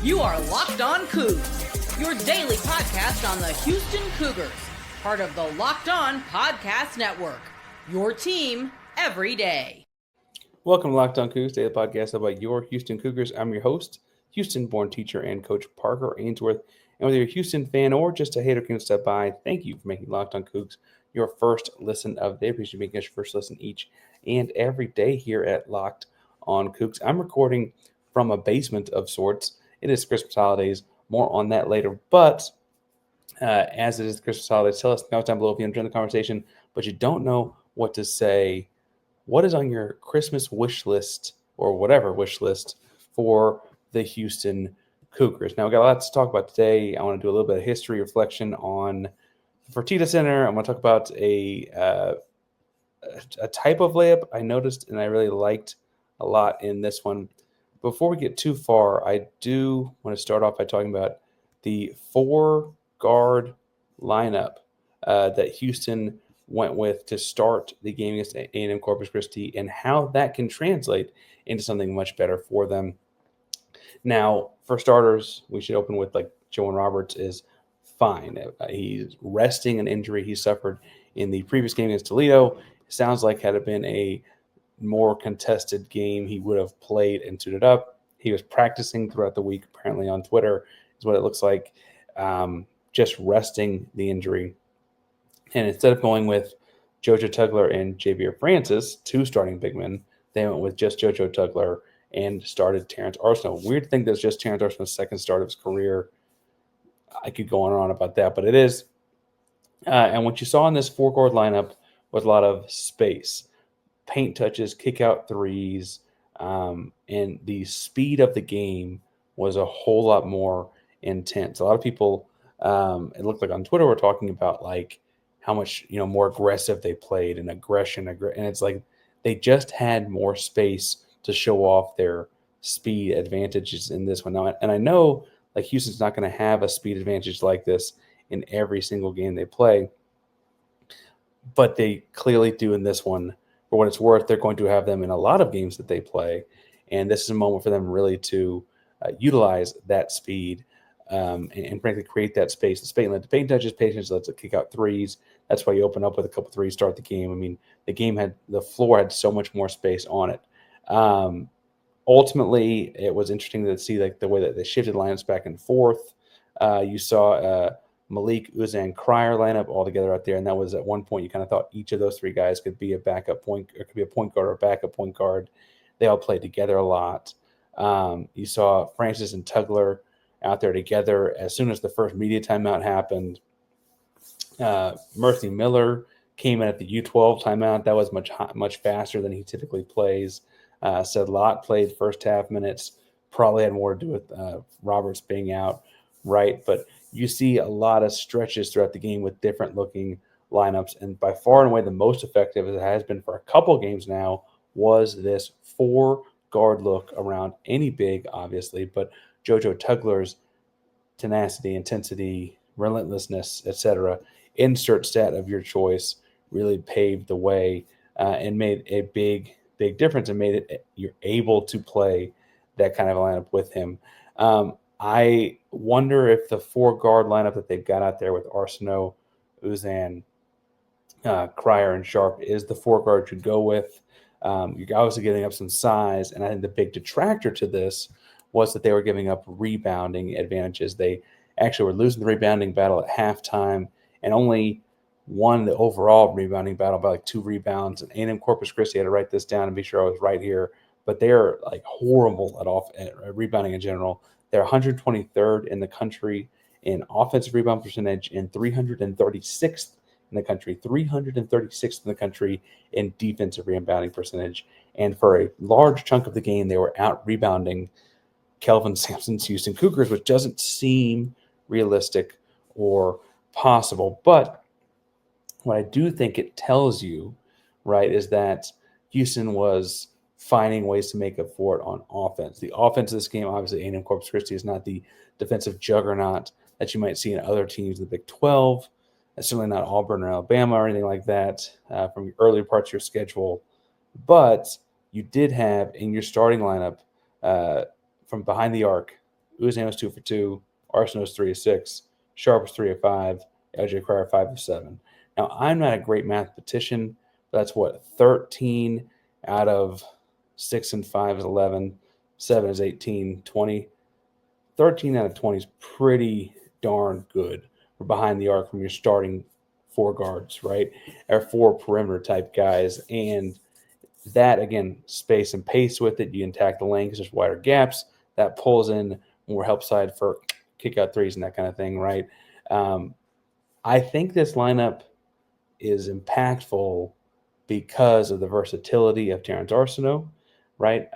You are Locked On Coogs, your daily podcast on the Houston Cougars, part of the Locked On Podcast Network, your team every day. Welcome to Locked On Cougars, daily podcast about your Houston Cougars. I'm your host, Houston-born teacher and coach Parker Ainsworth. And whether you're a Houston fan or just a hater can step by, thank you for making Locked On Cougs your first listen of the day. Appreciate you making us your first listen each and every day here at Locked On Cougs. I'm recording from a basement of sorts. It is Christmas holidays. More on that later. But as it is Christmas holidays, tell us now down below if you enjoy the conversation, but you don't know what to say. What is on your Christmas wish list or whatever wish list for the Houston Cougars? Now, we've got a lot to talk about today. I want to do a little bit of history reflection on the Fertitta Center. I'm going to talk about a type of layup I noticed and I really liked a lot in this one. Before we get too far, I do want to start off by talking about the four-guard lineup that Houston went with to start the game against A&M Corpus Christi and how that can translate into something much better for them. Now, for starters, we should open with Joan Roberts is fine. He's resting an injury he suffered in the previous game against Toledo. It sounds like had it been a more contested game, he would have played and suited up. He was practicing throughout the week, apparently on Twitter, is what it looks like, just resting the injury. And instead of going with JoJo Tugler and Javier Francis, two starting big men, they went with just JoJo Tugler and started Terence Arsenal. Weird to think that's just Terence Arsenal's second start of his career. I could go on and on about that, but it is. And what you saw in this four-guard lineup was a lot of space. Paint touches, kick-out threes, and the speed of the game was a whole lot more intense. A lot of people, it looked like on Twitter, were talking about how much more aggressive they played and aggression, and it's like they just had more space to show off their speed advantages in this one. Now, and I know Houston's not going to have a speed advantage like this in every single game they play, but they clearly do in this one. For what it's worth, they're going to have them in a lot of games that they play, and this is a moment for them really to utilize that speed and frankly create that space. The paint touches, patience lets it kick out threes. That's why you open up with a couple threes, start the game. I mean, the floor had so much more space on it. Ultimately, it was interesting to see the way that they shifted lineups back and forth. You saw Malik, Uzan, Cryer lineup all together out there, and that was at one point you kind of thought each of those three guys could be a backup point, or could be a point guard or a backup point guard. They all played together a lot. You saw Francis and Tugler out there together as soon as the first media timeout happened. Murphy Miller came in at the U12 timeout. That was much faster than he typically plays. Said Lott played first half minutes. Probably had more to do with Roberts being out, right? But you see a lot of stretches throughout the game with different looking lineups. And by far and away, the most effective, as it has been for a couple games now, was this four-guard look around any big, obviously, but JoJo Tugler's tenacity, intensity, relentlessness, etc. Insert stat of your choice really paved the way and made a big difference and made it you're able to play that kind of lineup with him. I wonder if the four-guard lineup that they've got out there with Arsenault, Uzan, Cryer, and Sharp is the four-guard you go with. You're obviously getting up some size, and I think the big detractor to this was that they were giving up rebounding advantages. They actually were losing the rebounding battle at halftime and only won the overall rebounding battle by 2 rebounds. And A&M Corpus Christi, had to write this down and be sure I was right here, but they're horrible at rebounding in general. They're 123rd in the country in offensive rebound percentage and 336th in the country, 336th in the country in defensive rebounding percentage. And for a large chunk of the game, they were out rebounding Kelvin Sampson's Houston Cougars, which doesn't seem realistic or possible. But what I do think it tells you, right, is that Houston was finding ways to make up for it on offense. The offense of this game, obviously, A&M Corpus Christi is not the defensive juggernaut that you might see in other teams in the Big 12. That's certainly not Auburn or Alabama or anything like that from the earlier parts of your schedule. But you did have in your starting lineup from behind the arc, Uzan was 2 for 2. Arsenal was 3 of 6. Sharp was 3 of 5. LJ Cryer 5 of 7. Now, I'm not a great mathematician, but that's what, 13 out of 6 and 5 is 11. 7 is 18. 20. 13 out of 20 is pretty darn good for behind the arc from your starting four guards, right? Or four perimeter type guys. And that, again, space and pace with it. You can attack the lane because there's wider gaps. That pulls in more help side for kick out threes and that kind of thing, right? I think this lineup is impactful because of the versatility of Terence Arsenal, right?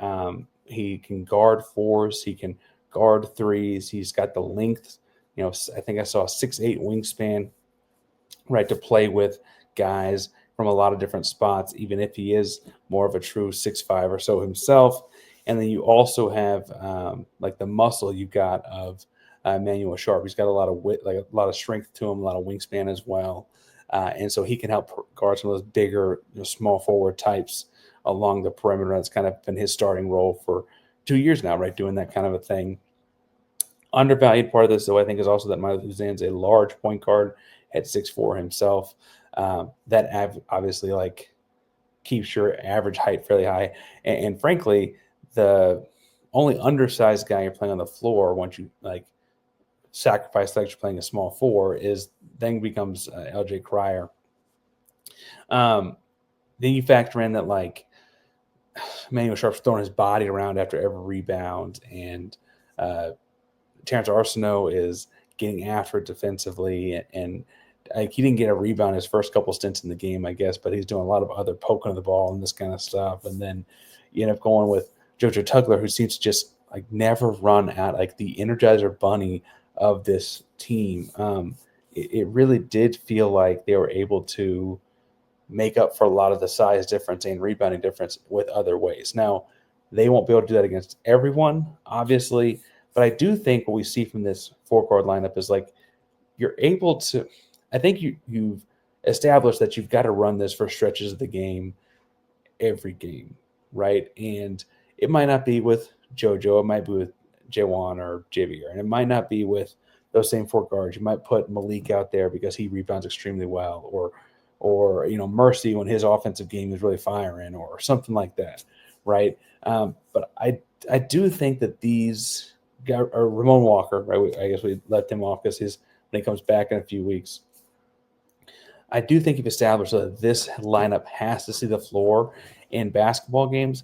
He can guard fours. He can guard threes. He's got the length. I think I saw a 6'8" wingspan, right, to play with guys from a lot of different spots, even if he is more of a true 6'5" or so himself. And then you also have like the muscle you got of Emmanuel Sharp. He's got a lot of width, like a lot of strength to him, a lot of wingspan as well. And so he can help guard some of those bigger, small forward types along the perimeter. That's kind of been his starting role for 2 years now, right, doing that kind of a thing. Undervalued part of this, though, I think, is also that Miles Uzan's a large point guard at 6'4" himself. That obviously like keeps your average height fairly high. And frankly, the only undersized guy you're playing on the floor once you like sacrifice that you're playing a small four then becomes LJ Cryer. Then you factor in that like Emmanuel Sharp's throwing his body around after every rebound, and Terence Arsenal is getting after it defensively, and like he didn't get a rebound his first couple stints in the game, I guess, but he's doing a lot of other poking of the ball and this kind of stuff. And then you end up going with JoJo Tugler, who seems to just like never run out, like the Energizer Bunny of this team. It really did feel like they were able to make up for a lot of the size difference and rebounding difference with other ways. Now, they won't be able to do that against everyone, obviously, but I do think what we see from this four-guard lineup is like you're able to – I think you've established that you've got to run this for stretches of the game every game, right? And it might not be with JoJo. It might be with Jawan or Javier. And it might not be with those same four guards. You might put Malik out there because he rebounds extremely well, or Mercy when his offensive game is really firing, or something like that, right? But I do think that these guys, or Ramon Walker, right? I guess we let him off because when he comes back in a few weeks, I do think you've established that this lineup has to see the floor in basketball games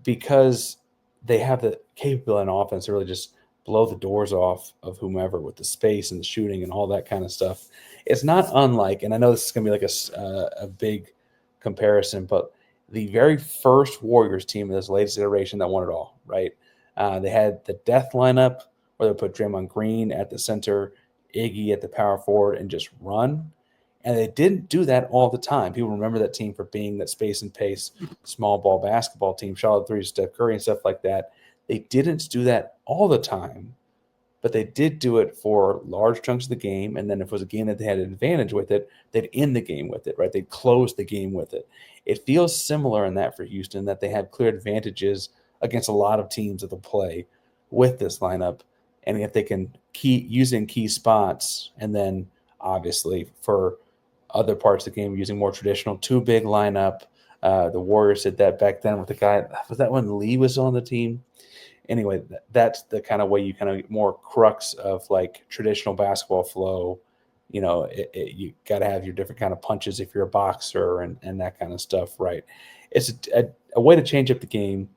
because they have the capability on offense to really just blow the doors off of whomever with the space and the shooting and all that kind of stuff. It's not unlike, and I know this is going to be like a big comparison, but the very first Warriors team in this latest iteration that won it all, right? They had the death lineup where they put Draymond Green at the center, Iggy at the power forward, and just run. And they didn't do that all the time. People remember that team for being that space and pace, small ball basketball team, shot threes, Steph Curry and stuff like that. They didn't do that all the time, but they did do it for large chunks of the game. And then if it was a game that they had an advantage with it, they'd end the game with it, right? They'd close the game with it. It feels similar in that for Houston, that they have clear advantages against a lot of teams that they'll play with this lineup. And if they can keep using key spots, and then obviously for other parts of the game using more traditional two big lineup. The Warriors did that back then with the guy. Was that when Lee was on the team? Anyway, that's the kind of way you kind of get more crux of like traditional basketball flow. You got to have your different kind of punches if you're a boxer and that kind of stuff, right? It's a way to change up the game.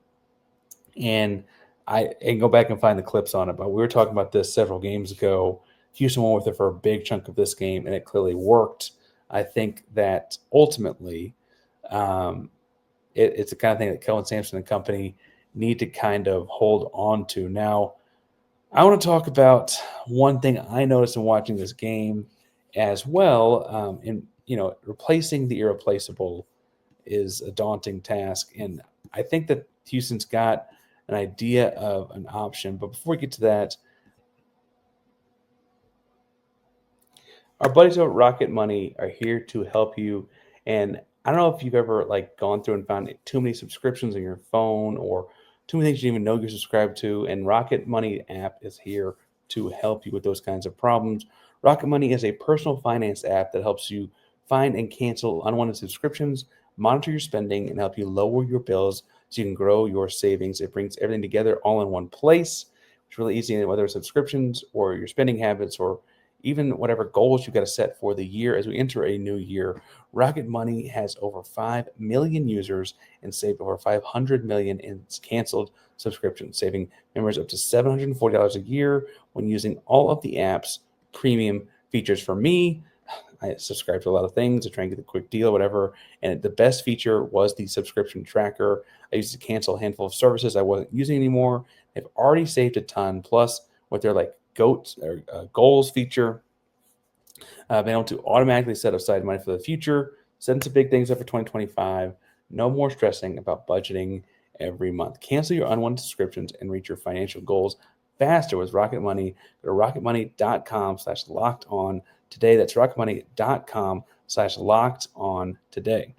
And I can go back and find the clips on it, but we were talking about this several games ago. Houston went with it for a big chunk of this game, and it clearly worked. I think that ultimately it's the kind of thing that Kelvin Sampson and company need to kind of hold on to. Now, I want to talk about one thing I noticed in watching this game as well. Replacing the irreplaceable is a daunting task, and I think that Houston's got an idea of an option. But before we get to that, our buddies over at Rocket Money are here to help you. And I don't know if you've ever like gone through and found too many subscriptions on your phone or too many things you didn't even know you're subscribed to, and Rocket Money app is here to help you with those kinds of problems. Rocket Money is a personal finance app that helps you find and cancel unwanted subscriptions, monitor your spending, and help you lower your bills so you can grow your savings. It brings everything together all in one place. It's really easy, whether it's subscriptions or your spending habits or even whatever goals you've got to set for the year as we enter a new year. Rocket Money has over 5 million users and saved over $500 million in canceled subscriptions, saving members up to $740 a year when using all of the app's premium features. For me, I subscribe to a lot of things to try and get a quick deal or whatever. And the best feature was the subscription tracker. I used to cancel a handful of services I wasn't using anymore. They've already saved a ton. Plus, with their goals feature, been able to automatically set aside money for the future, setting some big things up for 2025. No more stressing about budgeting every month. Cancel your unwanted subscriptions and reach your financial goals faster with Rocket Money. Go to rocketmoney.com/locked on today. That's rocketmoney.com/locked on today.